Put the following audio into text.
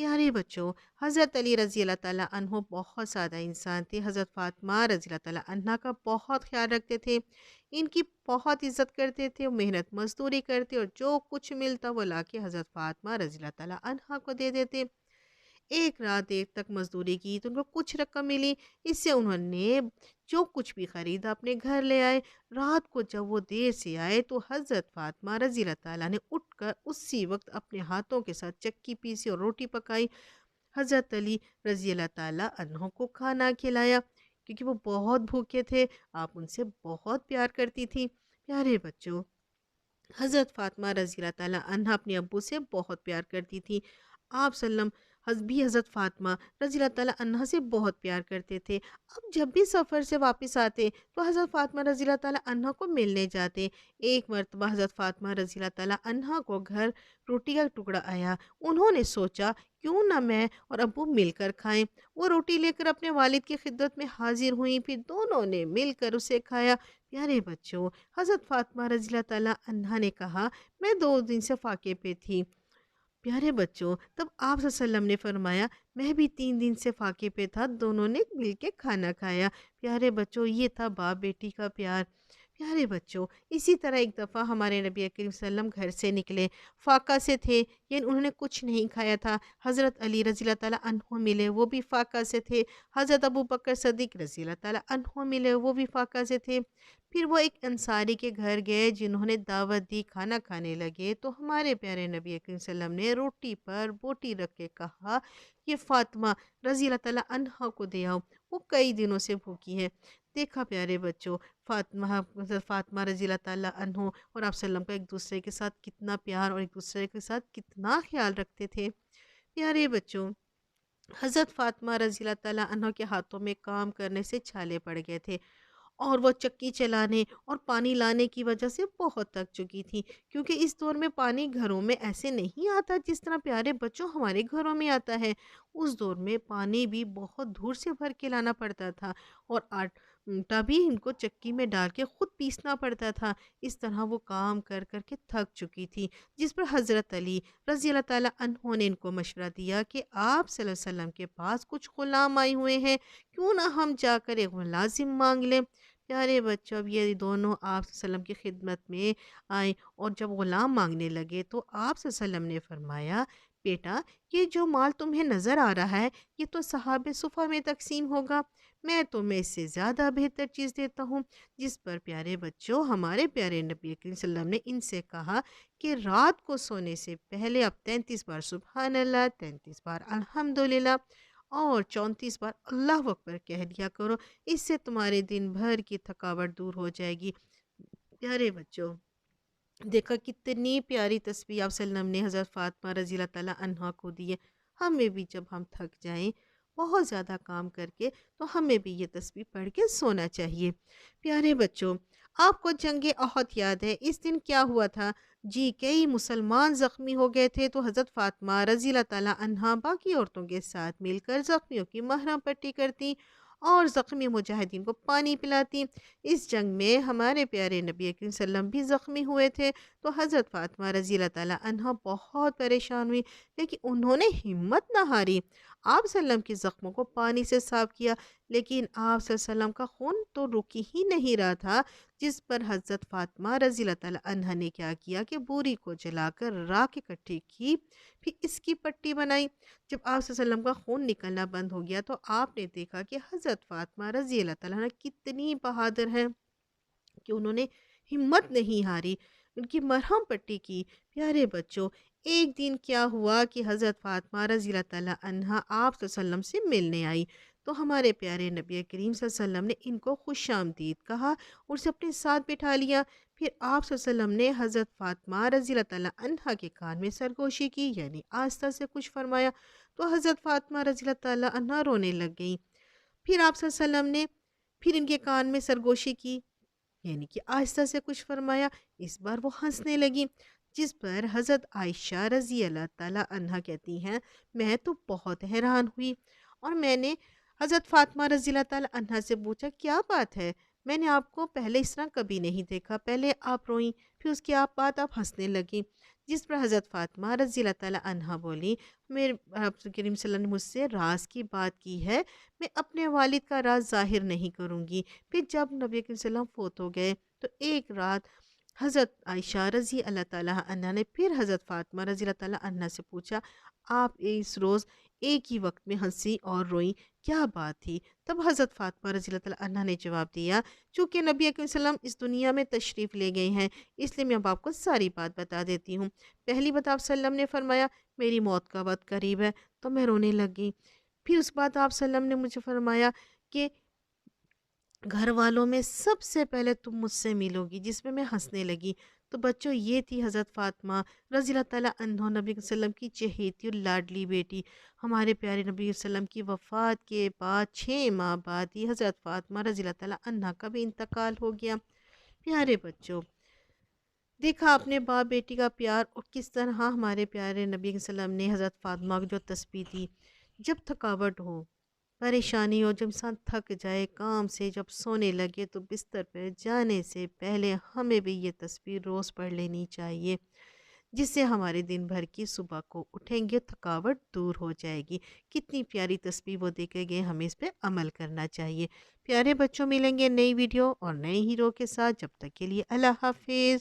پیارے بچوں، حضرت علی رضی اللہ تعالیٰ عنہ بہت سادہ انسان تھے۔ حضرت فاطمہ رضی اللہ تعالیٰ عنہ کا بہت خیال رکھتے تھے، ان کی بہت عزت کرتے تھے، وہ محنت مزدوری کرتے اور جو کچھ ملتا وہ لا کے حضرت فاطمہ رضی اللہ تعالیٰ عنہ کو دے دیتے۔ ایک رات دیر تک مزدوری کی تو ان کو کچھ رقم ملی، اس سے انہوں نے جو کچھ بھی خریدا اپنے گھر لے آئے۔ رات کو جب وہ دیر سے آئے تو حضرت فاطمہ رضی اللہ تعالیٰ نے اٹھ کر اسی وقت اپنے ہاتھوں کے ساتھ چکی پیسی اور روٹی پکائی، حضرت علی رضی اللہ تعالیٰ عنہ کو کھانا کھلایا کیونکہ وہ بہت بھوکے تھے۔ آپ ان سے بہت پیار کرتی تھی۔ پیارے بچوں، حضرت فاطمہ رضی اللہ تعالیٰ عنہ اپنے ابو سے بہت پیار کرتی تھی۔ آپ سلم بھی حضرت فاطمہ رضی اللہ تعالیٰ عنہ سے بہت پیار کرتے تھے۔ اب جب بھی سفر سے واپس آتے تو حضرت فاطمہ رضی اللہ تعالیٰ عنہ کو ملنے جاتے۔ ایک مرتبہ حضرت فاطمہ رضی اللہ تعالیٰ عنہ کو گھر روٹی کا ٹکڑا آیا، انہوں نے سوچا کیوں نہ میں اور ابو مل کر کھائیں۔ وہ روٹی لے کر اپنے والد کی خدمت میں حاضر ہوئیں، پھر دونوں نے مل کر اسے کھایا۔ پیارے بچوں، حضرت فاطمہ رضی اللہ تعالیٰ عنہ نے کہا میں 2 دن سے فاقے پہ تھی۔ پیارے بچوں، تب آپ صلی اللہ علیہ وسلم نے فرمایا میں بھی 3 دن سے فاقے پہ تھا، دونوں نے مل کے کھانا کھایا۔ پیارے بچوں، یہ تھا باپ بیٹی کا پیار۔ پیارے بچوں، اسی طرح ایک دفعہ ہمارے نبی کریم صلی اللہ علیہ وسلم گھر سے نکلے، فاقہ سے تھے، یعنی انہوں نے کچھ نہیں کھایا تھا۔ حضرت علی رضی اللہ تعالیٰ عنہ ملے، وہ بھی فاقہ سے تھے۔ حضرت ابو بکر صدیق رضی اللہ تعالیٰ عنہ ملے، وہ بھی فاقہ سے تھے۔ پھر وہ ایک انصاری کے گھر گئے جنہوں نے دعوت دی، کھانا کھانے لگے تو ہمارے پیارے نبی کریم صلی اللہ علیہ وسلم نے روٹی پر بوٹی رکھ کے کہا یہ فاطمہ رضی اللہ تعالیٰ عنہ کو دے آؤ، وہ کئی دنوں سے بھوکی ہے۔ دیکھا پیارے بچوں، حضرت فاطمہ رضی اللہ تعالیٰ عنہ اور آپ صلی اللہ علیہ وسلم کا ایک دوسرے کے ساتھ کتنا پیار اور ایک دوسرے کے ساتھ کتنا خیال رکھتے تھے۔ پیارے بچوں، حضرت فاطمہ رضی اللہ تعالیٰ عنہ کے ہاتھوں میں کام کرنے سے چھالے پڑ گئے تھے اور وہ چکی چلانے اور پانی لانے کی وجہ سے بہت تھک چکی تھی، کیونکہ اس دور میں پانی گھروں میں ایسے نہیں آتا جس طرح پیارے بچوں ہمارے گھروں میں آتا ہے۔ اس دور میں پانی بھی بہت دور سے بھر کے لانا پڑتا تھا اور آٹا بھی ان کو چکی میں ڈال کے خود پیسنا پڑتا تھا۔ اس طرح وہ کام کر کر کے تھک چکی تھی، جس پر حضرت علی رضی اللہ تعالیٰ عنہ نے ان کو مشورہ دیا کہ آپ صلی اللہ علیہ وسلم کے پاس کچھ غلام آئے ہوئے ہیں، کیوں نہ ہم جا کر ایک ملازم مانگ لیں۔ پیارے بچوں، اب یہ دونوں آپ صلی اللہ علیہ وسلم کی خدمت میں آئیں اور جب غلام مانگنے لگے تو آپ صلی اللہ علیہ وسلم نے فرمایا بیٹا، یہ جو مال تمہیں نظر آ رہا ہے یہ تو صحاب صفہ میں تقسیم ہوگا، میں تمہیں اس سے زیادہ بہتر چیز دیتا ہوں۔ جس پر پیارے بچوں ہمارے پیارے نبی کریم صلی اللہ علیہ وسلم نے ان سے کہا کہ رات کو سونے سے پہلے اب 33 بار سبحان اللہ، 33 بار الحمدللہ اور 34 بار اللہ اکبر کہہ دیا کرو، اس سے تمہارے دن بھر کی تھکاوٹ دور ہو جائے گی۔ پیارے بچوں، دیکھا کتنی پیاری تسبیح آپ صلی اللہ علیہ وسلم نے حضرت فاطمہ رضی اللہ تعالیٰ عنہا کو دی ہے۔ ہمیں بھی جب ہم تھک جائیں بہت زیادہ کام کر کے تو ہمیں بھی یہ تسبیح پڑھ کے سونا چاہیے۔ پیارے بچوں، آپ کو جنگ احد یاد ہے، اس دن کیا ہوا تھا؟ جی، کئی مسلمان زخمی ہو گئے تھے تو حضرت فاطمہ رضی اللہ تعالیٰ عنہا باقی عورتوں کے ساتھ مل کر زخمیوں کی مرہم پٹی کرتی اور زخمی مجاہدین کو پانی پلاتی۔ اس جنگ میں ہمارے پیارے نبی کریم صلی اللہ علیہ وسلم بھی زخمی ہوئے تھے تو حضرت فاطمہ رضی اللہ تعالیٰ عنہا بہت پریشان ہوئی، لیکن انہوں نے ہمت نہ ہاری۔ آپ صلی اللہ علیہ وسلم کے زخموں کو پانی سے صاف کیا، لیکن آپ صلی اللہ علیہ وسلم کا خون تو رک ہی نہیں رہا تھا، جس پر حضرت فاطمہ رضی اللہ تعالیٰ عنہا نے کیا کیا کہ بوری کو جلا کر راکھ اکٹھی کی، پھر اس کی پٹی بنائی۔ جب آپ صلی اللہ علیہ وسلم کا خون نکلنا بند ہو گیا تو آپ نے دیکھا کہ حضرت فاطمہ رضی اللہ تعالیٰ عنہ کتنی بہادر ہیں کہ انہوں نے ہمت نہیں ہاری، ان کی مرہم پٹی کی۔ پیارے بچوں، ایک دن کیا ہوا کہ حضرت فاطمہ رضی اللہ تعالیٰ عنہا آپ صلی اللہ علیہ وسلم سے ملنے آئی تو ہمارے پیارے نبی کریم صلی اللہ علیہ وسلم نے ان کو خوش آمدید کہا اور اسے اپنے ساتھ بٹھا لیا۔ پھر آپ صلی اللہ علیہ وسلم نے حضرت فاطمہ رضی اللہ تعالیٰ عنہا کے کان میں سرگوشی کی، یعنی آہستہ سے کچھ فرمایا تو حضرت فاطمہ رضی اللہ تعالیٰ عنہا رونے لگ گئیں۔ پھر آپ صلی اللہ علیہ وسلم نے پھر ان کے کان میں سرگوشی کی، یعنی کہ آہستہ سے کچھ فرمایا، اس بار وہ ہنسنے لگی، جس پر حضرت عائشہ رضی اللہ تعالیٰ عنہا کہتی ہیں میں تو بہت حیران ہوئی اور میں نے حضرت فاطمہ رضی اللہ تعالیٰ عنہا سے پوچھا کیا بات ہے، میں نے آپ کو پہلے اس طرح کبھی نہیں دیکھا، پہلے آپ روئیں پھر اس کی آپ ہنسنے لگیں، جس پر حضرت فاطمہ رضی اللہ تعالیٰ عنہا بولی، میرے آپ کریم صلی اللہ علیہ وسلم نے مجھ سے راز کی بات کی ہے، میں اپنے والد کا راز ظاہر نہیں کروں گی۔ پھر جب نبی کریم صلی اللہ علیہ وسلم فوت ہو گئے تو ایک رات حضرت عائشہ رضی اللہ تعالیٰ عنہا نے پھر حضرت فاطمہ رضی اللہ تعالیٰ عنہا سے پوچھا، آپ اس روز ایک ہی وقت میں ہنسی اور روئیں، کیا بات تھی؟ تب حضرت فاطمہ رضی اللہ تعالیٰ عنہا نے جواب دیا، چونکہ نبی اکرم صلی اللہ علیہ وسلم اس دنیا میں تشریف لے گئے ہیں، اس لیے میں اب آپ کو ساری بات بتا دیتی ہوں۔ پہلی بات، آپ صلی اللہ علیہ وسلم نے فرمایا میری موت کا وقت قریب ہے، تو میں رونے لگی۔ پھر اس بات آپ صلی اللہ علیہ وسلم نے مجھے فرمایا کہ گھر والوں میں سب سے پہلے تم مجھ سے ملو گی، جس میں میں ہنسنے لگی۔ تو بچوں، یہ تھی حضرت فاطمہ رضی اللہ تعالیٰ عنہ، نبی صلی اللہ علیہ وسلم کی چہیتی اور لاڈلی بیٹی۔ ہمارے پیارے نبی صلی اللہ علیہ وسلم کی وفات کے بعد 6 ماہ بعد ہی حضرت فاطمہ رضی اللہ تعالیٰ عنہ کا بھی انتقال ہو گیا۔ پیارے بچوں، دیکھا اپنے باپ بیٹی کا پیار، اور کس طرح ہمارے پیارے نبی صلی اللہ علیہ وسلم نے حضرت فاطمہ کو جو تسبیح دی۔ جب تھکاوٹ ہو، پریشانی ہو، جب انسان تھک جائے کام سے، جب سونے لگے، تو بستر پہ جانے سے پہلے ہمیں بھی یہ تسبیح روز پڑھ لینی چاہیے، جس سے ہمارے دن بھر کی صبح کو اٹھیں گے تھکاوٹ دور ہو جائے گی۔ کتنی پیاری تسبیح وہ دے کے گئے، ہمیں اس پہ عمل کرنا چاہیے۔ پیارے بچوں، ملیں گے نئی ویڈیو اور نئے ہیرو کے ساتھ، جب تک کے لیے اللہ حافظ۔